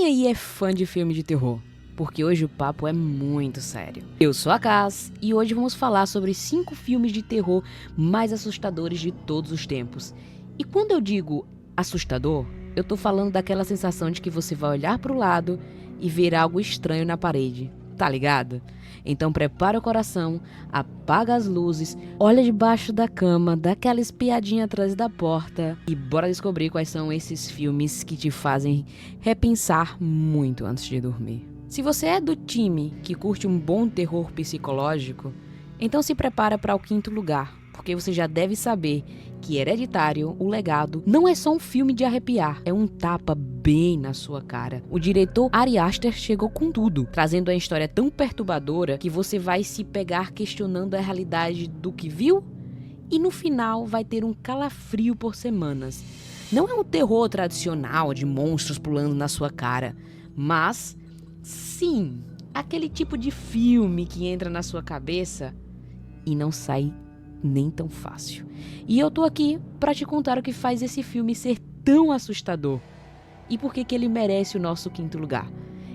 Quem aí é fã de filme de terror? Porque hoje o papo é muito sério. Eu sou a Cas e hoje vamos falar sobre 5 filmes de terror mais assustadores de todos os tempos. E quando eu digo assustador, eu tô falando daquela sensação de que você vai olhar pro lado e ver algo estranho na parede, tá ligado? Então prepara o coração, apaga as luzes, olha debaixo da cama, dá aquela espiadinha atrás da porta e bora descobrir quais são esses filmes que te fazem repensar muito antes de dormir. Se você é do time que curte um bom terror psicológico, então se prepara para o 5º lugar, porque você já deve saber que Hereditário, o Legado, não é só um filme de arrepiar, é um tapa bem na sua cara. O diretor Ari Aster chegou com tudo, trazendo uma história tão perturbadora que você vai se pegar questionando a realidade do que viu e no final vai ter um calafrio por semanas. Não é um terror tradicional de monstros pulando na sua cara, mas sim, aquele tipo de filme que entra na sua cabeça e não sai nem tão fácil. E eu tô aqui pra te contar o que faz esse filme ser tão assustador e por que ele merece o nosso 5º lugar.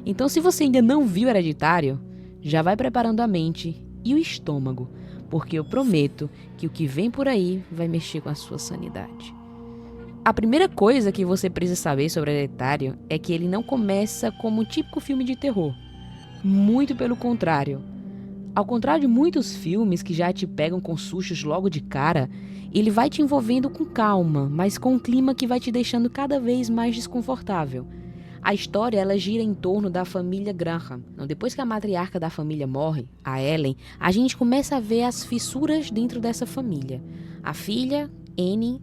Então, se você ainda não viu Hereditário, já vai preparando a mente e o estômago, porque eu prometo que o que vem por aí vai mexer com a sua sanidade. A primeira coisa que você precisa saber sobre Hereditário é que ele não começa como um típico filme de terror. Muito pelo contrário. Ao contrário de muitos filmes que já te pegam com sustos logo de cara, ele vai te envolvendo com calma, mas com um clima que vai te deixando cada vez mais desconfortável. A história ela gira em torno da família Graham. Depois que a matriarca da família morre, a Ellen, a gente começa a ver as fissuras dentro dessa família. A filha, Annie,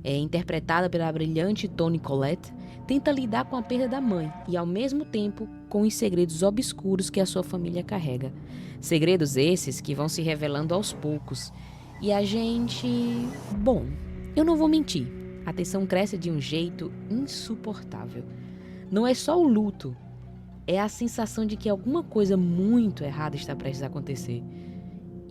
interpretada pela brilhante Toni Collette, tenta lidar com a perda da mãe e, ao mesmo tempo, com os segredos obscuros que a sua família carrega. Segredos esses que vão se revelando aos poucos. E a gente... Bom, eu não vou mentir. A tensão cresce de um jeito insuportável. Não é só o luto. É a sensação de que alguma coisa muito errada está prestes a acontecer.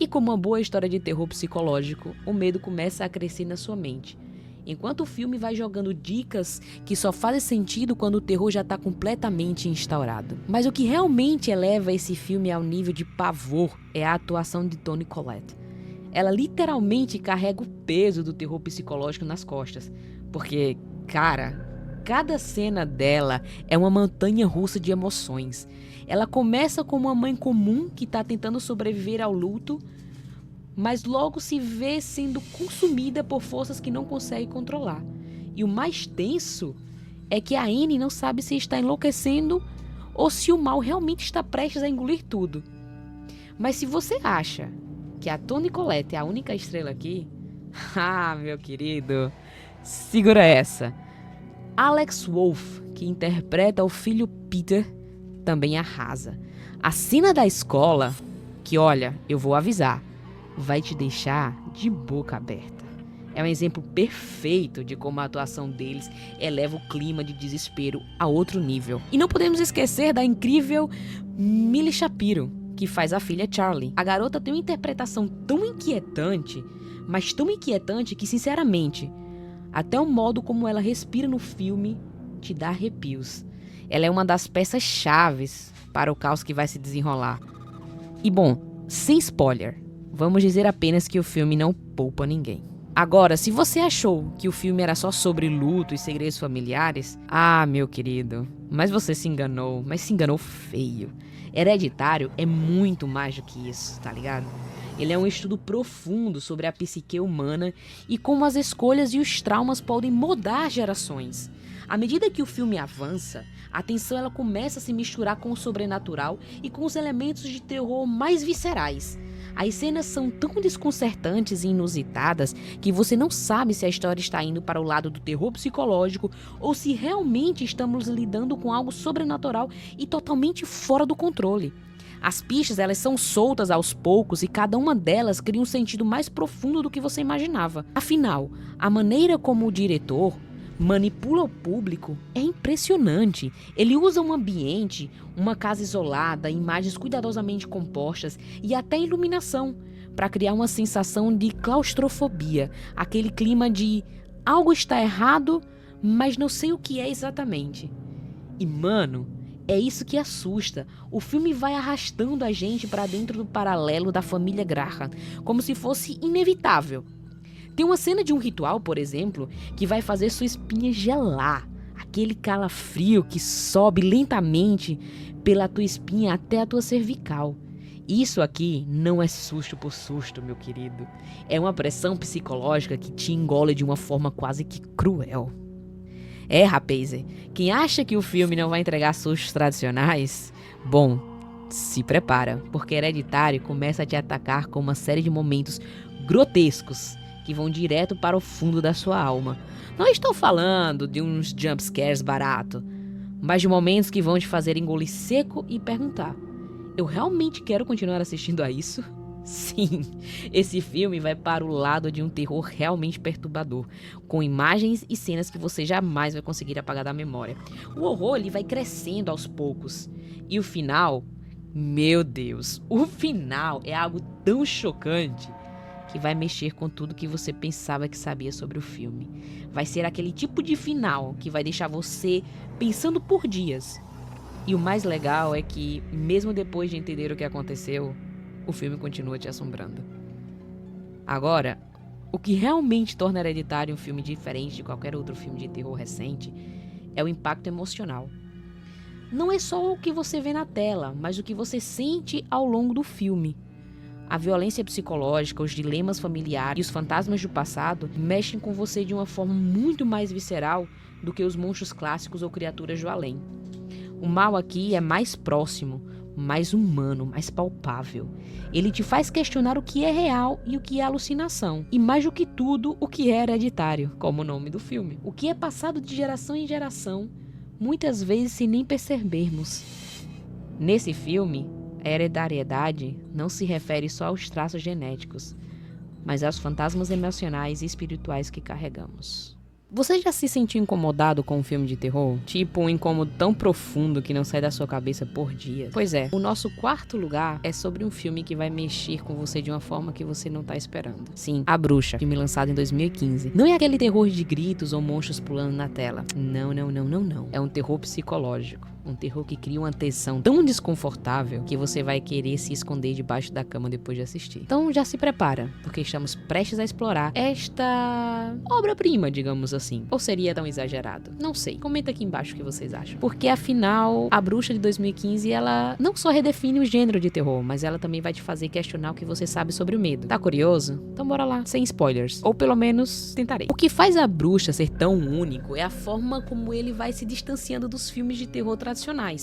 E como uma boa história de terror psicológico, o medo começa a crescer na sua mente. Enquanto o filme vai jogando dicas que só fazem sentido quando o terror já está completamente instaurado. Mas o que realmente eleva esse filme ao nível de pavor é a atuação de Toni Collette. Ela literalmente carrega o peso do terror psicológico nas costas. Porque, cara, cada cena dela é uma montanha-russa de emoções. Ela começa como uma mãe comum que está tentando sobreviver ao luto, mas logo se vê sendo consumida por forças que não consegue controlar. E o mais tenso é que a Annie não sabe se está enlouquecendo ou se o mal realmente está prestes a engolir tudo. Mas se você acha que a Toni Collette é a única estrela aqui, meu querido, segura essa. Alex Wolff, que interpreta o filho Peter, também arrasa. A cena da escola, que olha, eu vou avisar, vai te deixar de boca aberta. É um exemplo perfeito de como a atuação deles eleva o clima de desespero a outro nível. E não podemos esquecer da incrível Millie Shapiro, que faz a filha Charlie. A garota tem uma interpretação tão inquietante, mas tão inquietante que, sinceramente, até o modo como ela respira no filme te dá arrepios. Ela é uma das peças chaves para o caos que vai se desenrolar. E bom, sem spoiler, vamos dizer apenas que o filme não poupa ninguém. Agora, se você achou que o filme era só sobre luto e segredos familiares, meu querido, mas você se enganou, mas se enganou feio. Hereditário é muito mais do que isso, tá ligado? Ele é um estudo profundo sobre a psique humana e como as escolhas e os traumas podem mudar gerações. À medida que o filme avança, a tensão ela começa a se misturar com o sobrenatural e com os elementos de terror mais viscerais. As cenas são tão desconcertantes e inusitadas que você não sabe se a história está indo para o lado do terror psicológico ou se realmente estamos lidando com algo sobrenatural e totalmente fora do controle. As pistas elas são soltas aos poucos e cada uma delas cria um sentido mais profundo do que você imaginava. Afinal, a maneira como o diretor manipula o público é impressionante. Ele usa um ambiente, uma casa isolada, imagens cuidadosamente compostas e até iluminação para criar uma sensação de claustrofobia, aquele clima de algo está errado, mas não sei o que é exatamente. E mano, é isso que assusta. O filme vai arrastando a gente pra dentro do paralelo da família Graham, como se fosse inevitável. Tem uma cena de um ritual, por exemplo, que vai fazer sua espinha gelar. Aquele calafrio que sobe lentamente pela tua espinha até a tua cervical. Isso aqui não é susto por susto, meu querido. É uma pressão psicológica que te engole de uma forma quase que cruel. Rapaz, quem acha que o filme não vai entregar sustos tradicionais, bom, se prepara, porque Hereditário começa a te atacar com uma série de momentos grotescos que vão direto para o fundo da sua alma. Não estou falando de uns jumpscares barato, mas de momentos que vão te fazer engolir seco e perguntar: eu realmente quero continuar assistindo a isso? Sim, esse filme vai para o lado de um terror realmente perturbador, com imagens e cenas que você jamais vai conseguir apagar da memória. O horror ele vai crescendo aos poucos. E o final, meu Deus, o final é algo tão chocante que vai mexer com tudo que você pensava que sabia sobre o filme. Vai ser aquele tipo de final que vai deixar você pensando por dias. E o mais legal é que, mesmo depois de entender o que aconteceu, o filme continua te assombrando. Agora, o que realmente torna Hereditário um filme diferente de qualquer outro filme de terror recente é o impacto emocional. Não é só o que você vê na tela, mas o que você sente ao longo do filme. A violência psicológica, os dilemas familiares e os fantasmas do passado mexem com você de uma forma muito mais visceral do que os monstros clássicos ou criaturas do além. O mal aqui é mais próximo, mais humano, mais palpável. Ele te faz questionar o que é real e o que é alucinação. E mais do que tudo, o que é hereditário, como o nome do filme. O que é passado de geração em geração, muitas vezes sem nem percebermos. Nesse filme, a hereditariedade não se refere só aos traços genéticos, mas aos fantasmas emocionais e espirituais que carregamos. Você já se sentiu incomodado com um filme de terror? Tipo, um incômodo tão profundo que não sai da sua cabeça por dias? Pois é, o nosso quarto lugar é sobre um filme que vai mexer com você de uma forma que você não tá esperando. Sim, A Bruxa, filme lançado em 2015. Não é aquele terror de gritos ou monstros pulando na tela. Não. É um terror psicológico. Um terror que cria uma tensão tão desconfortável que você vai querer se esconder debaixo da cama depois de assistir. Então já se prepara, porque estamos prestes a explorar esta obra-prima, digamos assim. Ou seria tão exagerado? Não sei. Comenta aqui embaixo o que vocês acham. Porque afinal, A Bruxa de 2015, ela não só redefine o gênero de terror, mas ela também vai te fazer questionar o que você sabe sobre o medo. Tá curioso? Então bora lá, sem spoilers. Ou pelo menos tentarei. O que faz A Bruxa ser tão único é a forma como ele vai se distanciando dos filmes de terror tradicionais.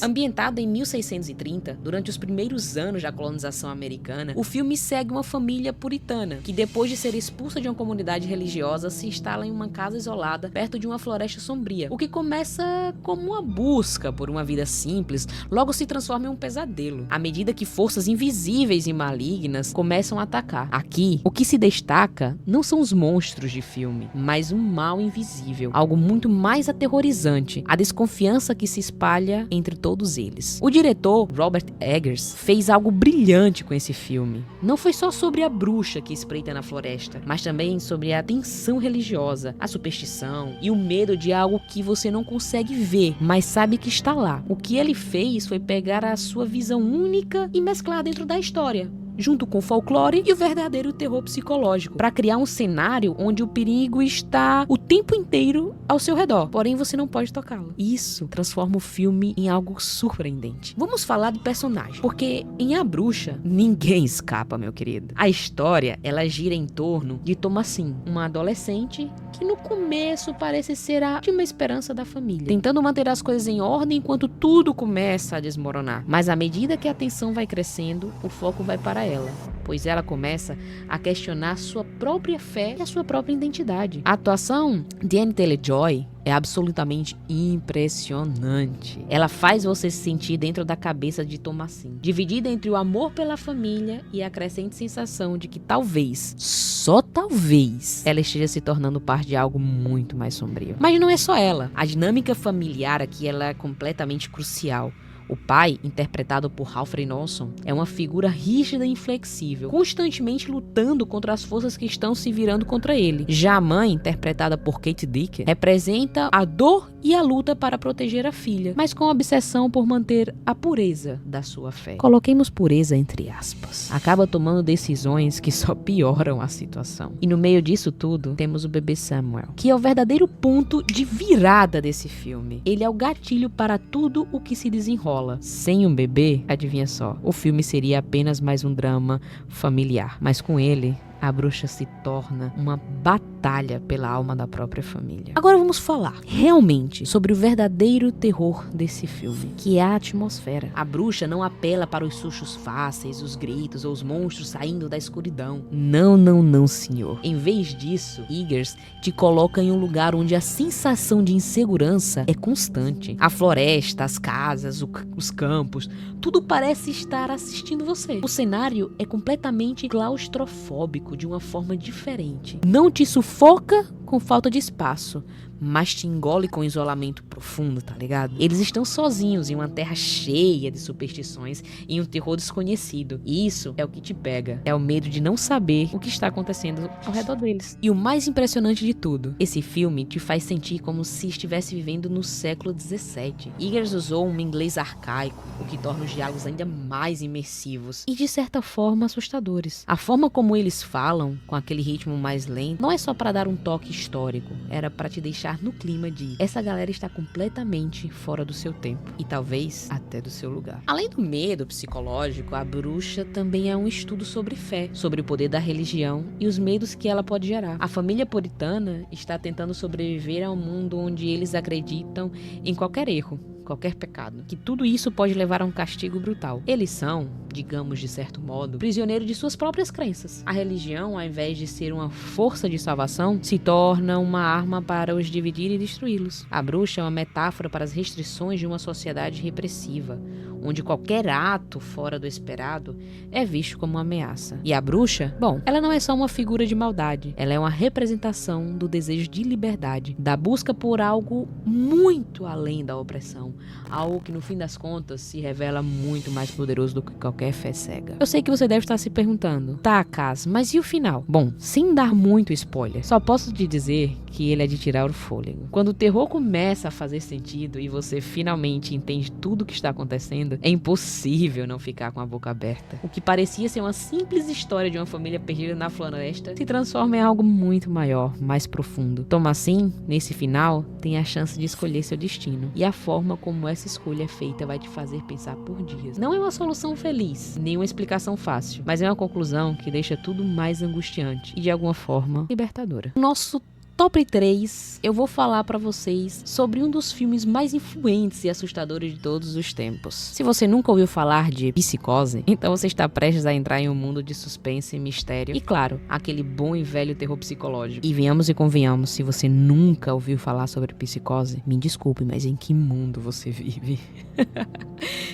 Ambientado em 1630, durante os primeiros anos da colonização americana, o filme segue uma família puritana, que depois de ser expulsa de uma comunidade religiosa, se instala em uma casa isolada, perto de uma floresta sombria. O que começa como uma busca por uma vida simples, logo se transforma em um pesadelo, à medida que forças invisíveis e malignas começam a atacar. Aqui, o que se destaca não são os monstros de filme, mas um mal invisível, algo muito mais aterrorizante, a desconfiança que se espalha entre todos eles. O diretor, Robert Eggers, fez algo brilhante com esse filme. Não foi só sobre a bruxa que espreita na floresta, mas também sobre a tensão religiosa, a superstição e o medo de algo que você não consegue ver, mas sabe que está lá. O que ele fez foi pegar a sua visão única e mesclar dentro da história, junto com o folclore e o verdadeiro terror psicológico, para criar um cenário onde o perigo está o tempo inteiro ao seu redor, porém você não pode tocá-lo. Isso transforma o filme em algo surpreendente. Vamos falar do personagem, porque em A Bruxa, ninguém escapa, meu querido. A história, ela gira em torno de Thomasin, uma adolescente que no começo parece ser a última esperança da família, tentando manter as coisas em ordem enquanto tudo começa a desmoronar. Mas à medida que a tensão vai crescendo, o foco vai para ela, pois ela começa a questionar sua própria fé e a sua própria identidade. A atuação de Anya Taylor-Joy é absolutamente impressionante. Ela faz você se sentir dentro da cabeça de Thomasin, dividida entre o amor pela família e a crescente sensação de que talvez, só talvez, ela esteja se tornando parte de algo muito mais sombrio. Mas não é só ela. A dinâmica familiar aqui ela é completamente crucial. O pai, interpretado por Ralph Ineson, é uma figura rígida e inflexível, constantemente lutando contra as forças que estão se virando contra ele. Já a mãe, interpretada por Kate Dickie, representa a dor e a luta para proteger a filha, mas com obsessão por manter a pureza da sua fé. Coloquemos pureza entre aspas. Acaba tomando decisões que só pioram a situação. E no meio disso tudo, temos o bebê Samuel, que é o verdadeiro ponto de virada desse filme. Ele é o gatilho para tudo o que se desenrola. Sem um bebê, adivinha só, o filme seria apenas mais um drama familiar. Mas com ele, a bruxa se torna uma batalha pela alma da própria família. Agora vamos falar realmente sobre o verdadeiro terror desse filme, que é a atmosfera. A bruxa não apela para os sustos fáceis, os gritos ou os monstros saindo da escuridão. Não, não, não, senhor. Em vez disso, Eggers te coloca em um lugar onde a sensação de insegurança é constante. A floresta, as casas, os campos, tudo parece estar assistindo você. O cenário é completamente claustrofóbico de uma forma diferente. Não te sufoca com falta de espaço, mas te engole com isolamento profundo, tá ligado? Eles estão sozinhos em uma terra cheia de superstições e um terror desconhecido. E isso é o que te pega. É o medo de não saber o que está acontecendo ao redor deles. E o mais impressionante de tudo, esse filme te faz sentir como se estivesse vivendo no século XVII. Eggers usou um inglês arcaico, o que torna os diálogos ainda mais imersivos e, de certa forma, assustadores. A forma como eles falam, com aquele ritmo mais lento, não é só para dar um toque histórico, era para te deixar no clima de essa galera está completamente fora do seu tempo e talvez até do seu lugar. Além do medo psicológico, a bruxa também é um estudo sobre fé, sobre o poder da religião e os medos que ela pode gerar. A família puritana está tentando sobreviver a um mundo onde eles acreditam em qualquer erro, qualquer pecado, que tudo isso pode levar a um castigo brutal. Eles são, digamos de certo modo, prisioneiros de suas próprias crenças. A religião, ao invés de ser uma força de salvação, se torna uma arma para os dividir e destruí-los. A bruxa é uma metáfora para as restrições de uma sociedade repressiva, onde qualquer ato fora do esperado é visto como uma ameaça. E a bruxa, bom, ela não é só uma figura de maldade, ela é uma representação do desejo de liberdade, da busca por algo muito além da opressão, algo que no fim das contas se revela muito mais poderoso do que qualquer fé cega. Eu sei que você deve estar se perguntando, tá, Cas, mas e o final? Bom, sem dar muito spoiler, só posso te dizer que ele é de tirar o fôlego. Quando o terror começa a fazer sentido e você finalmente entende tudo o que está acontecendo, é impossível não ficar com a boca aberta. O que parecia ser uma simples história de uma família perdida na floresta se transforma em algo muito maior, mais profundo. Assim, nesse final, tem a chance de escolher seu destino. E a forma como essa escolha é feita vai te fazer pensar por dias. Não é uma solução feliz, nem uma explicação fácil, mas é uma conclusão que deixa tudo mais angustiante e de alguma forma libertadora. Nosso Top 3, eu vou falar pra vocês sobre um dos filmes mais influentes e assustadores de todos os tempos. Se você nunca ouviu falar de Psicose, então você está prestes a entrar em um mundo de suspense e mistério. E claro, aquele bom e velho terror psicológico. E venhamos e convenhamos, se você nunca ouviu falar sobre Psicose, me desculpe, mas em que mundo você vive?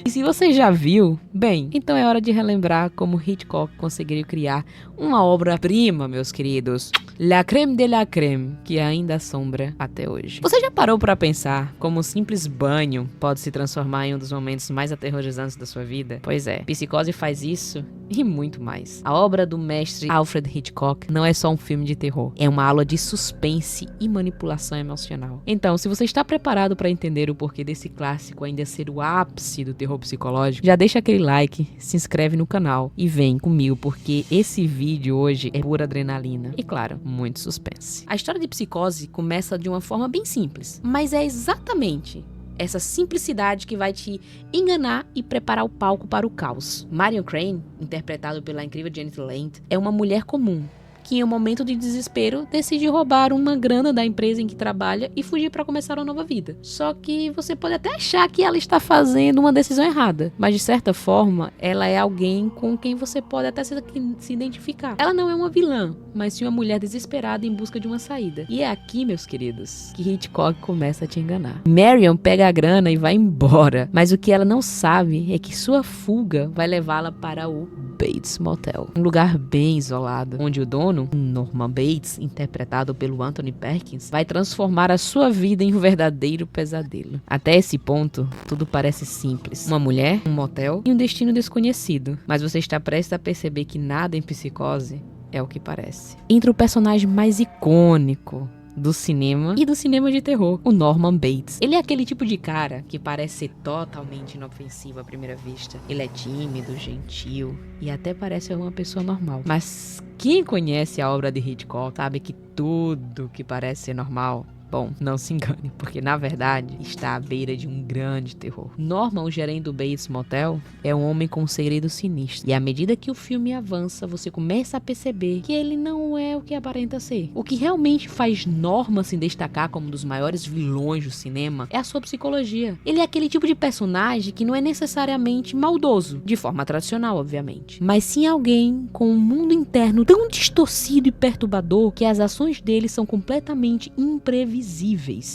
E se você já viu, bem, então é hora de relembrar como Hitchcock conseguiu criar uma obra-prima, meus queridos. La crème de la crème, que ainda assombra até hoje. Você já parou para pensar como um simples banho pode se transformar em um dos momentos mais aterrorizantes da sua vida? Pois é, Psicose faz isso e muito mais. A obra do mestre Alfred Hitchcock não é só um filme de terror, é uma aula de suspense e manipulação emocional. Então, se você está preparado para entender o porquê desse clássico ainda ser o ápice do terror psicológico, já deixa aquele like, se inscreve no canal e vem comigo, porque esse vídeo hoje é pura adrenalina e, claro, muito suspense. A história de Psicose começa de uma forma bem simples, mas é exatamente essa simplicidade que vai te enganar e preparar o palco para o caos. Marion Crane, interpretado pela incrível Janet Leigh, é uma mulher comum que em um momento de desespero decide roubar uma grana da empresa em que trabalha e fugir para começar uma nova vida. Só que você pode até achar que ela está fazendo uma decisão errada, mas de certa forma ela é alguém com quem você pode até se identificar. Ela não é uma vilã, mas sim uma mulher desesperada em busca de uma saída. E é aqui, meus queridos, que Hitchcock começa a te enganar. Marion pega a grana e vai embora, mas o que ela não sabe é que sua fuga vai levá-la para o Bates Motel, um lugar bem isolado, onde o dono, humano, Norman Bates, interpretado pelo Anthony Perkins, vai transformar a sua vida em um verdadeiro pesadelo. Até esse ponto, tudo parece simples. Uma mulher, um motel e um destino desconhecido. Mas você está prestes a perceber que nada em Psicose é o que parece. Entra o personagem mais icônico do cinema e do cinema de terror, o Norman Bates. Ele é aquele tipo de cara que parece ser totalmente inofensivo à primeira vista. Ele é tímido, gentil e até parece uma pessoa normal. Mas quem conhece a obra de Hitchcock sabe que tudo que parece ser normal, bom, não se engane, porque na verdade está à beira de um grande terror. Norman, o gerente do Bates Motel, é um homem com um segredo sinistro. E à medida que o filme avança, você começa a perceber que ele não é o que aparenta ser. O que realmente faz Norman se destacar como um dos maiores vilões do cinema é a sua psicologia. Ele é aquele tipo de personagem que não é necessariamente maldoso, de forma tradicional, obviamente, mas sim alguém com um mundo interno tão distorcido e perturbador que as ações dele são completamente imprevisíveis.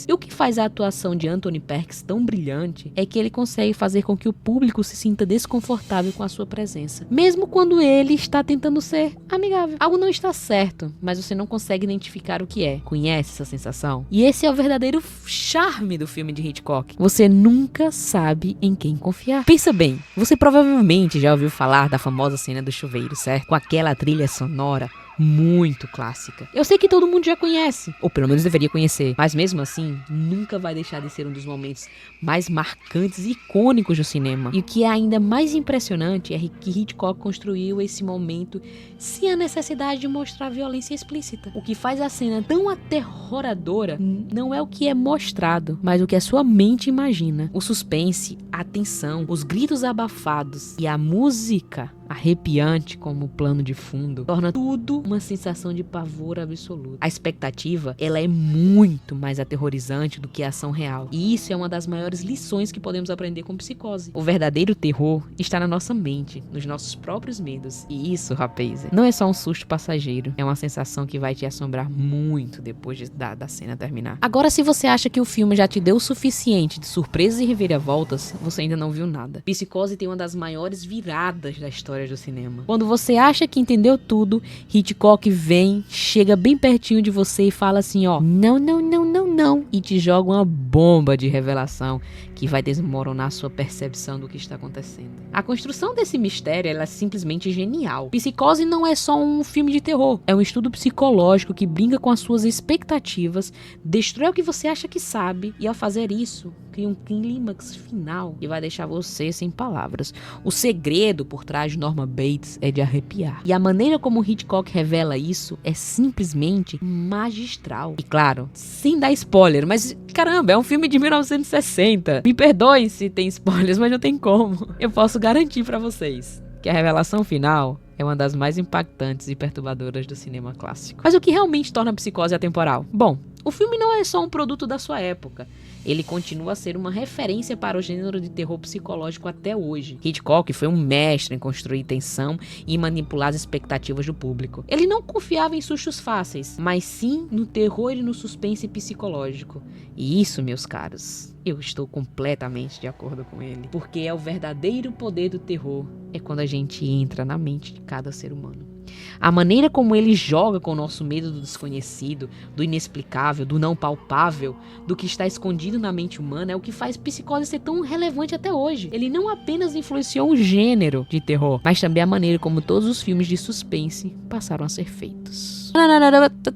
E o que faz a atuação de Anthony Perkins tão brilhante é que ele consegue fazer com que o público se sinta desconfortável com a sua presença, mesmo quando ele está tentando ser amigável. Algo não está certo, mas você não consegue identificar o que é. Conhece essa sensação? E esse é o verdadeiro charme do filme de Hitchcock. Você nunca sabe em quem confiar. Pensa bem, você provavelmente já ouviu falar da famosa cena do chuveiro, certo? Com aquela trilha sonora muito clássica. Eu sei que todo mundo já conhece, ou pelo menos deveria conhecer, mas mesmo assim, nunca vai deixar de ser um dos momentos mais marcantes e icônicos do cinema. E o que é ainda mais impressionante é que Hitchcock construiu esse momento sem a necessidade de mostrar violência explícita. O que faz a cena tão aterroradora não é o que é mostrado, mas o que a sua mente imagina. O suspense, a tensão, os gritos abafados e a música arrepiante como plano de fundo torna tudo uma sensação de pavor absoluto. A expectativa, ela é muito mais aterrorizante do que a ação real. E isso é uma das maiores lições que podemos aprender com Psicose. O verdadeiro terror está na nossa mente, nos nossos próprios medos. E isso, rapaz, não é só um susto passageiro. É uma sensação que vai te assombrar muito depois da cena terminar. Agora, se você acha que o filme já te deu o suficiente de surpresas e reviravoltas, você ainda não viu nada. Psicose tem uma das maiores viradas da história do cinema. Quando você acha que entendeu tudo, Hitchcock vem, chega bem pertinho de você e fala assim, ó, não, e te joga uma bomba de revelação que vai desmoronar sua percepção do que está acontecendo. A construção desse mistério, ela é simplesmente genial. Psicose não é só um filme de terror, é um estudo psicológico que brinca com as suas expectativas, destrói o que você acha que sabe e ao fazer isso, cria um clímax final que vai deixar você sem palavras. O segredo por trás de Norman Bates é de arrepiar. E a maneira como Hitchcock revela isso é simplesmente magistral. E claro, sem dar spoiler, mas caramba, é um filme de 1960. Me perdoem se tem spoilers, mas não tem como. Eu posso garantir pra vocês que a revelação final é uma das mais impactantes e perturbadoras do cinema clássico. Mas o que realmente torna a Psicose atemporal? Bom, o filme não é só um produto da sua época. Ele continua a ser uma referência para o gênero de terror psicológico até hoje. Hitchcock foi um mestre em construir tensão e manipular as expectativas do público. Ele não confiava em sustos fáceis, mas sim no terror e no suspense psicológico. E isso, meus caros, eu estou completamente de acordo com ele. Porque é o verdadeiro poder do terror, é quando a gente entra na mente de cada ser humano. A maneira como ele joga com o nosso medo do desconhecido, do inexplicável, do não palpável, do que está escondido na mente humana é o que faz Psicose ser tão relevante até hoje. Ele não apenas influenciou o gênero de terror, mas também a maneira como todos os filmes de suspense passaram a ser feitos.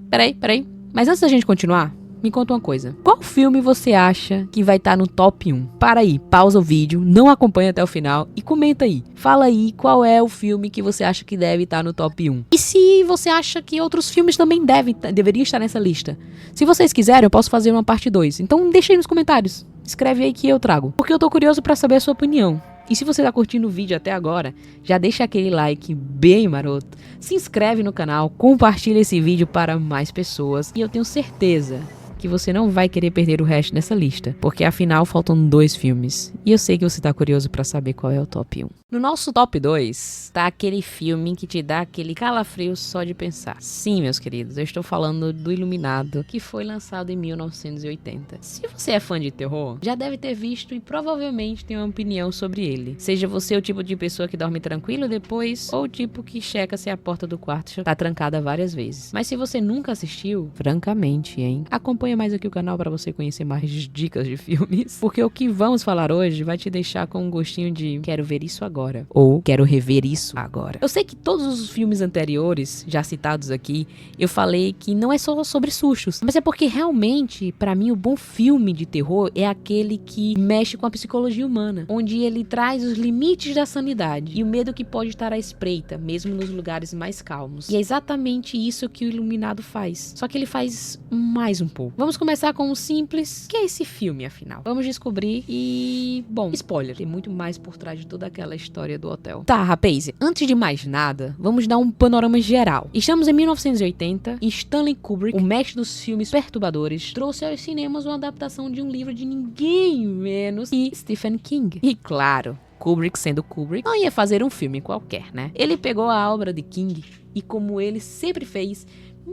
Peraí. Mas antes da gente continuar, me conta uma coisa. Qual filme você acha que vai estar no top 1? Para aí, pausa o vídeo, não acompanha até o final e comenta aí. Fala aí qual é o filme que você acha que deve estar no top 1. E se você acha que outros filmes também deveriam estar nessa lista. Se vocês quiserem, eu posso fazer uma parte 2. Então deixa aí nos comentários. Escreve aí que eu trago. Porque eu tô curioso pra saber a sua opinião. E se você tá curtindo o vídeo até agora, já deixa aquele like bem maroto. Se inscreve no canal, compartilha esse vídeo para mais pessoas. E eu tenho certeza que você não vai querer perder o resto dessa lista, porque afinal faltam 2 filmes. E eu sei que você tá curioso pra saber qual é o top 1. No nosso top 2, tá aquele filme que te dá aquele calafrio só de pensar. Sim, meus queridos, eu estou falando do Iluminado, que foi lançado em 1980. Se você é fã de terror, já deve ter visto e provavelmente tem uma opinião sobre ele. Seja você o tipo de pessoa que dorme tranquilo depois, ou o tipo que checa se a porta do quarto tá trancada várias vezes. Mas se você nunca assistiu, francamente, hein? Acompanha mais aqui o canal pra você conhecer mais dicas de filmes, porque o que vamos falar hoje vai te deixar com um gostinho de quero ver isso agora, ou quero rever isso agora. Eu sei que todos os filmes anteriores, já citados aqui, eu falei que não é só sobre sustos, mas é porque realmente, pra mim, o bom filme de terror é aquele que mexe com a psicologia humana, onde ele traz os limites da sanidade e o medo que pode estar à espreita, mesmo nos lugares mais calmos. E é exatamente isso que o Iluminado faz, só que ele faz mais um pouco. Vamos começar com o simples, que é esse filme, afinal. Vamos descobrir e... bom, spoiler, tem muito mais por trás de toda aquela história do hotel. Tá, rapaz, antes de mais nada, vamos dar um panorama geral. Estamos em 1980 e Stanley Kubrick, o mestre dos filmes perturbadores, trouxe aos cinemas uma adaptação de um livro de ninguém menos que Stephen King. E claro, Kubrick sendo Kubrick, não ia fazer um filme qualquer, né? Ele pegou a obra de King e, como ele sempre fez,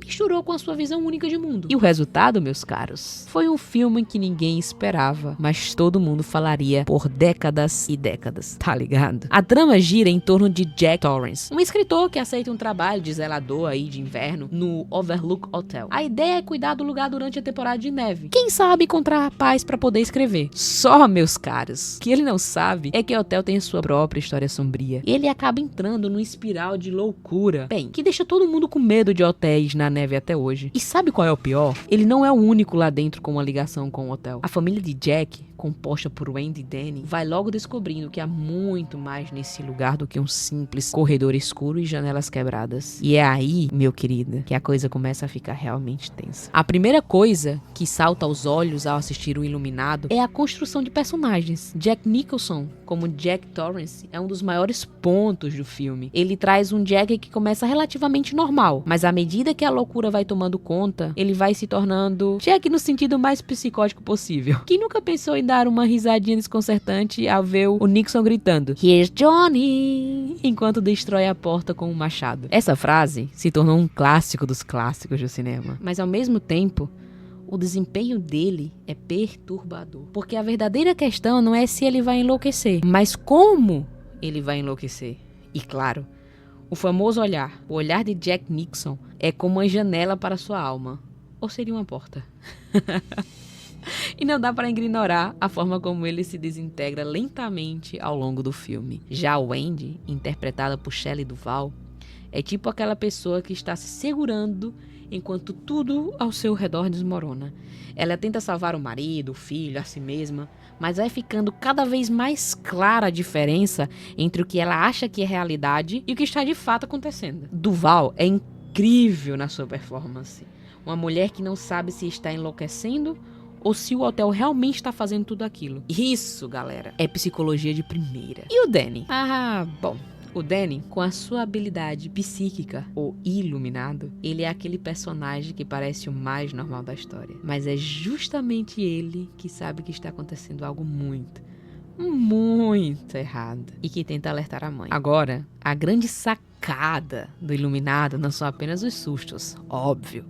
misturou com a sua visão única de mundo. E o resultado, meus caros, foi um filme que ninguém esperava, mas todo mundo falaria por décadas e décadas, tá ligado? A trama gira em torno de Jack Torrance, um escritor que aceita um trabalho de zelador aí de inverno no Overlook Hotel. A ideia é cuidar do lugar durante a temporada de neve. Quem sabe encontrar paz pra poder escrever. Só, meus caros, o que ele não sabe é que o hotel tem sua própria história sombria. E ele acaba entrando numa espiral de loucura, bem, que deixa todo mundo com medo de hotéis na neve até hoje. E sabe qual é o pior? Ele não é o único lá dentro com uma ligação com o hotel. A família de Jack, composta por Wendy e Danny, vai logo descobrindo que há muito mais nesse lugar do que um simples corredor escuro e janelas quebradas. E é aí, meu querido, que a coisa começa a ficar realmente tensa. A primeira coisa que salta aos olhos ao assistir o Iluminado é a construção de personagens. Jack Nicholson, como Jack Torrance, é um dos maiores pontos do filme. Ele traz um Jack que começa relativamente normal, mas à medida que a loucura vai tomando conta, ele vai se tornando Jack no sentido mais psicótico possível. Quem nunca pensou em dar uma risadinha desconcertante ao ver o Nixon gritando "Here's Johnny!" enquanto destrói a porta com um machado? Essa frase se tornou um clássico dos clássicos do cinema. Mas ao mesmo tempo, o desempenho dele é perturbador. Porque a verdadeira questão não é se ele vai enlouquecer, mas como ele vai enlouquecer. E claro, o famoso olhar, o olhar de Jack Nicholson é como uma janela para sua alma. Ou seria uma porta? E não dá para ignorar a forma como ele se desintegra lentamente ao longo do filme. Já Wendy, interpretada por Shelley Duvall, é tipo aquela pessoa que está se segurando enquanto tudo ao seu redor desmorona. Ela tenta salvar o marido, o filho, a si mesma, mas vai ficando cada vez mais clara a diferença entre o que ela acha que é realidade e o que está de fato acontecendo. Duvall é incrível na sua performance. Uma mulher que não sabe se está enlouquecendo ou se o hotel realmente está fazendo tudo aquilo. Isso, galera, é psicologia de primeira. E o Danny? Bom, o Danny, com a sua habilidade psíquica, ou iluminado, ele é aquele personagem que parece o mais normal da história. Mas é justamente ele que sabe que está acontecendo algo muito errado e que tenta alertar a mãe. Agora, a grande sacada do Iluminado não são apenas os sustos, óbvio.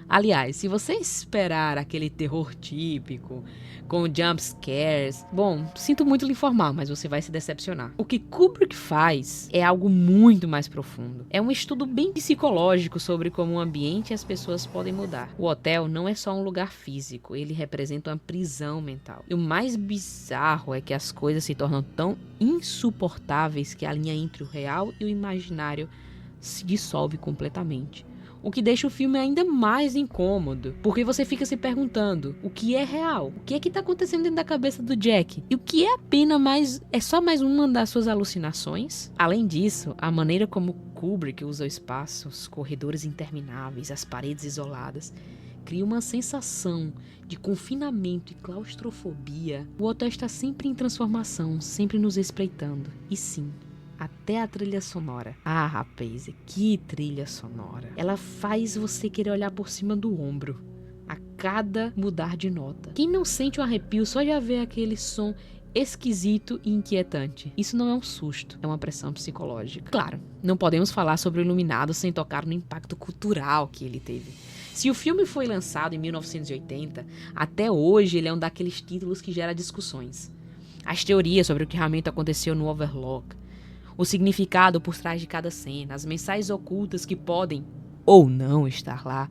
Aliás, se você esperar aquele terror típico, com jump scares, bom, sinto muito lhe informar, mas você vai se decepcionar. O que Kubrick faz é algo muito mais profundo. É um estudo bem psicológico sobre como o ambiente e as pessoas podem mudar. O hotel não é só um lugar físico, ele representa uma prisão mental. E o mais bizarro é que as coisas se tornam tão insuportáveis que a linha entre o real e o imaginário se dissolve completamente. O que deixa o filme ainda mais incômodo, porque você fica se perguntando o que é real, o que está acontecendo dentro da cabeça do Jack, e o que é apenas só mais uma das suas alucinações. Além disso, a maneira como Kubrick usa o espaço, os corredores intermináveis, as paredes isoladas, cria uma sensação de confinamento e claustrofobia. O hotel está sempre em transformação, sempre nos espreitando. E sim, até a trilha sonora. Rapaz, que trilha sonora. Ela faz você querer olhar por cima do ombro. a cada mudar de nota. Quem não sente um arrepio só de ver aquele som esquisito e inquietante? Isso não é um susto, é uma pressão psicológica. Claro, não podemos falar sobre o Iluminado sem tocar no impacto cultural que ele teve. Se o filme foi lançado em 1980, até hoje ele é um daqueles títulos que gera discussões. As teorias sobre o que realmente aconteceu no Overlook, o significado por trás de cada cena, as mensagens ocultas que podem ou não estar lá.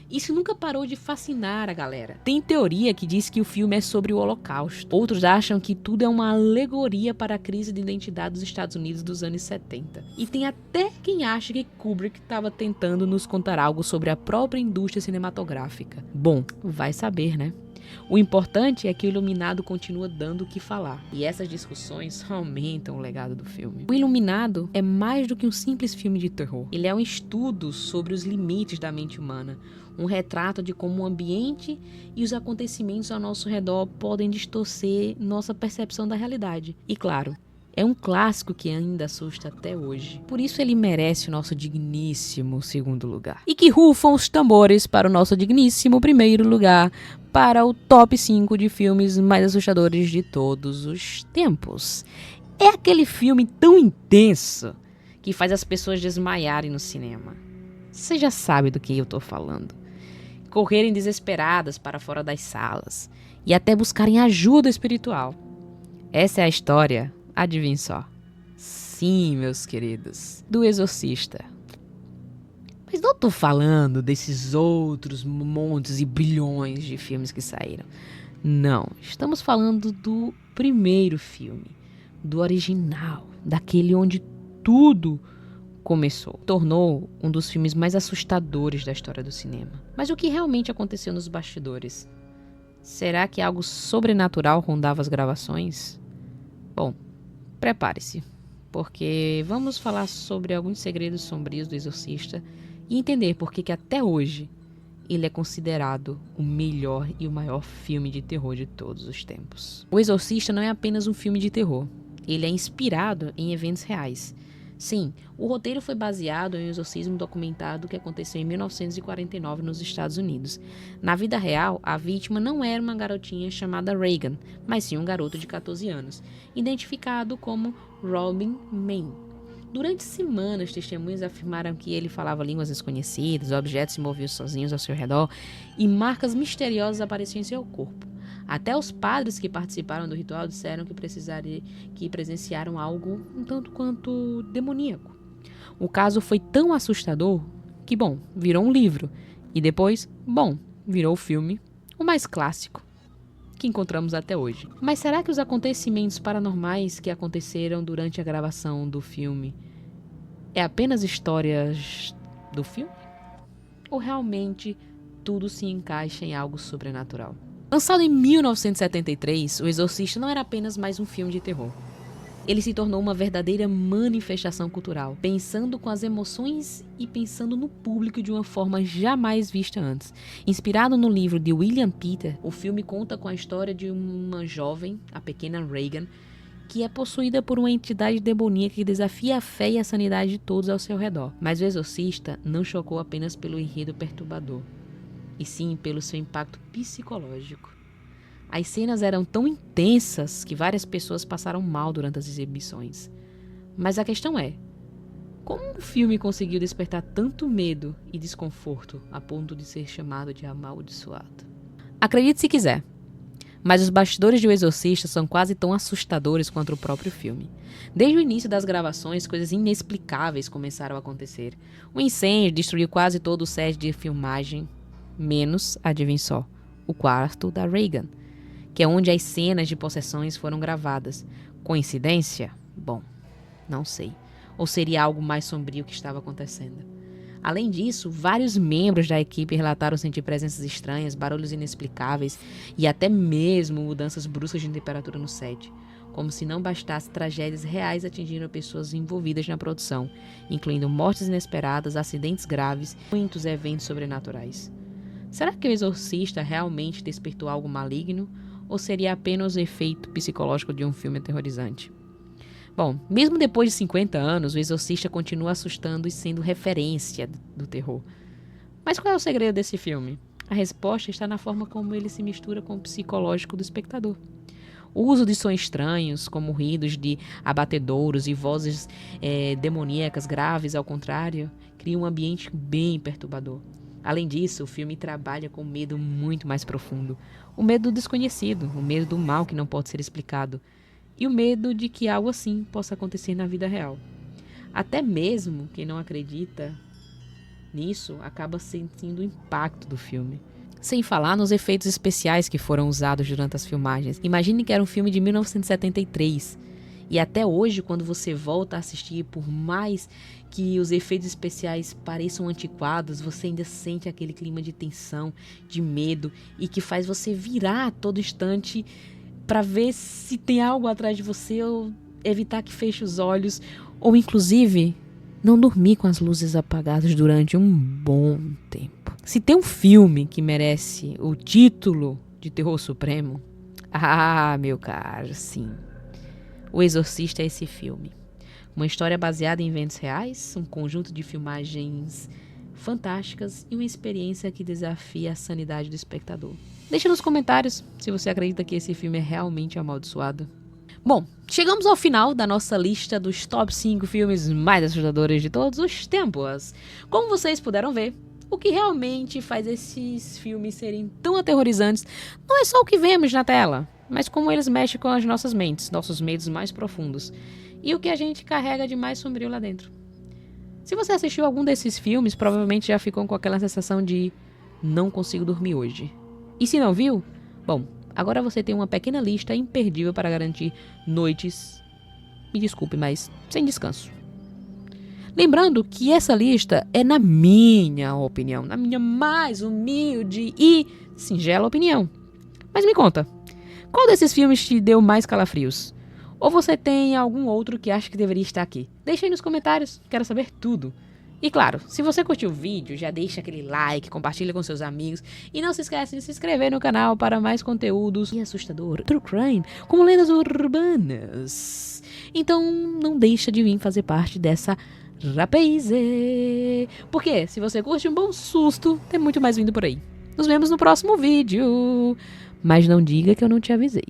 Isso nunca parou de fascinar a galera. Tem teoria que diz que o filme é sobre o Holocausto. Outros acham que tudo é uma alegoria para a crise de identidade dos Estados Unidos dos anos 70. E tem até quem acha que Kubrick estava tentando nos contar algo sobre a própria indústria cinematográfica. Bom, vai saber, né? O importante é que o Iluminado continua dando o que falar. E essas discussões aumentam o legado do filme. O Iluminado é mais do que um simples filme de terror. Ele é um estudo sobre os limites da mente humana. Um retrato de como o ambiente e os acontecimentos ao nosso redor podem distorcer nossa percepção da realidade. E claro, é um clássico que ainda assusta até hoje. Por isso ele merece o nosso digníssimo segundo lugar. E que rufam os tambores para o nosso digníssimo primeiro lugar, para o top 5 de filmes mais assustadores de todos os tempos. É aquele filme tão intenso que faz as pessoas desmaiarem no cinema. Você já sabe do que eu tô falando. Correrem desesperadas para fora das salas e até buscarem ajuda espiritual. Essa é a história, adivinhe só. Sim, meus queridos, do Exorcista. Mas não tô falando desses outros montes e bilhões de filmes que saíram. Não, estamos falando do primeiro filme, do original, daquele onde tudo começou. Tornou um dos filmes mais assustadores da história do cinema. Mas o que realmente aconteceu nos bastidores? Será que algo sobrenatural rondava as gravações? Bom, prepare-se, porque vamos falar sobre alguns segredos sombrios do Exorcista e entender por que até hoje ele é considerado o melhor e o maior filme de terror de todos os tempos. O Exorcista não é apenas um filme de terror, ele é inspirado em eventos reais. Sim, o roteiro foi baseado em um exorcismo documentado que aconteceu em 1949 nos Estados Unidos. Na vida real, a vítima não era uma garotinha chamada Reagan, mas sim um garoto de 14 anos, identificado como Robin Mann. Durante semanas, testemunhas afirmaram que ele falava línguas desconhecidas, objetos se moviam sozinhos ao seu redor e marcas misteriosas apareciam em seu corpo. Até os padres que participaram do ritual disseram que presenciaram algo um tanto quanto demoníaco. O caso foi tão assustador que, bom, virou um livro. E depois, bom, virou o filme, o mais clássico, que encontramos até hoje. Mas será que os acontecimentos paranormais que aconteceram durante a gravação do filme é apenas histórias do filme? Ou realmente tudo se encaixa em algo sobrenatural? Lançado em 1973, O Exorcista não era apenas mais um filme de terror. Ele se tornou uma verdadeira manifestação cultural, pensando com as emoções e pensando no público de uma forma jamais vista antes. Inspirado no livro de William Peter, o filme conta com a história de uma jovem, a pequena Reagan, que é possuída por uma entidade demoníaca que desafia a fé e a sanidade de todos ao seu redor. Mas O Exorcista não chocou apenas pelo enredo perturbador, e sim pelo seu impacto psicológico. As cenas eram tão intensas que várias pessoas passaram mal durante as exibições. Mas a questão é, como o filme conseguiu despertar tanto medo e desconforto a ponto de ser chamado de amaldiçoado? Acredite se quiser, mas os bastidores de O Exorcista são quase tão assustadores quanto o próprio filme. Desde o início das gravações, coisas inexplicáveis começaram a acontecer. Um incêndio destruiu quase todo o set de filmagem, menos, adivinhe só, o quarto da Reagan, que é onde as cenas de possessões foram gravadas. Coincidência? Bom, não sei. Ou seria algo mais sombrio que estava acontecendo? Além disso, vários membros da equipe relataram sentir presenças estranhas, barulhos inexplicáveis e até mesmo mudanças bruscas de temperatura no set. Como se não bastasse, tragédias reais atingiram pessoas envolvidas na produção, incluindo mortes inesperadas, acidentes graves e muitos eventos sobrenaturais. Será que O Exorcista realmente despertou algo maligno? Ou seria apenas o efeito psicológico de um filme aterrorizante? Bom, mesmo depois de 50 anos, O Exorcista continua assustando e sendo referência do terror. Mas qual é o segredo desse filme? A resposta está na forma como ele se mistura com o psicológico do espectador. O uso de sons estranhos, como ruídos de abatedouros e vozes demoníacas graves, ao contrário, cria um ambiente bem perturbador. Além disso, o filme trabalha com um medo muito mais profundo. O medo do desconhecido, o medo do mal que não pode ser explicado, e o medo de que algo assim possa acontecer na vida real. Até mesmo quem não acredita nisso acaba sentindo o impacto do filme. Sem falar nos efeitos especiais que foram usados durante as filmagens. Imagine que era um filme de 1973. E até hoje, quando você volta a assistir, por mais que os efeitos especiais pareçam antiquados, você ainda sente aquele clima de tensão, de medo, e que faz você virar a todo instante para ver se tem algo atrás de você, ou evitar que feche os olhos, ou inclusive não dormir com as luzes apagadas durante um bom tempo. Se tem um filme que merece o título de terror supremo, meu caro, sim. O Exorcista é esse filme. Uma história baseada em eventos reais, um conjunto de filmagens fantásticas e uma experiência que desafia a sanidade do espectador. Deixa nos comentários se você acredita que esse filme é realmente amaldiçoado. Bom, chegamos ao final da nossa lista dos top 5 filmes mais assustadores de todos os tempos. Como vocês puderam ver, o que realmente faz esses filmes serem tão aterrorizantes não é só o que vemos na tela, mas como eles mexem com as nossas mentes, nossos medos mais profundos, e o que a gente carrega de mais sombrio lá dentro. Se você assistiu algum desses filmes, provavelmente já ficou com aquela sensação de não consigo dormir hoje. E se não viu, bom, agora você tem uma pequena lista imperdível para garantir noites, me desculpe, mas sem descanso. Lembrando que essa lista é na minha opinião, na minha mais humilde e singela opinião. Mas me conta, qual desses filmes te deu mais calafrios? Ou você tem algum outro que acha que deveria estar aqui? Deixa aí nos comentários, quero saber tudo. E claro, se você curtiu o vídeo, já deixa aquele like, compartilha com seus amigos e não se esquece de se inscrever no canal para mais conteúdos e assustador True Crime, como lendas urbanas. Então não deixa de vir fazer parte dessa Rapaze. Porque se você curte um bom susto, tem muito mais vindo por aí. Nos vemos no próximo vídeo. Mas não diga que eu não te avisei.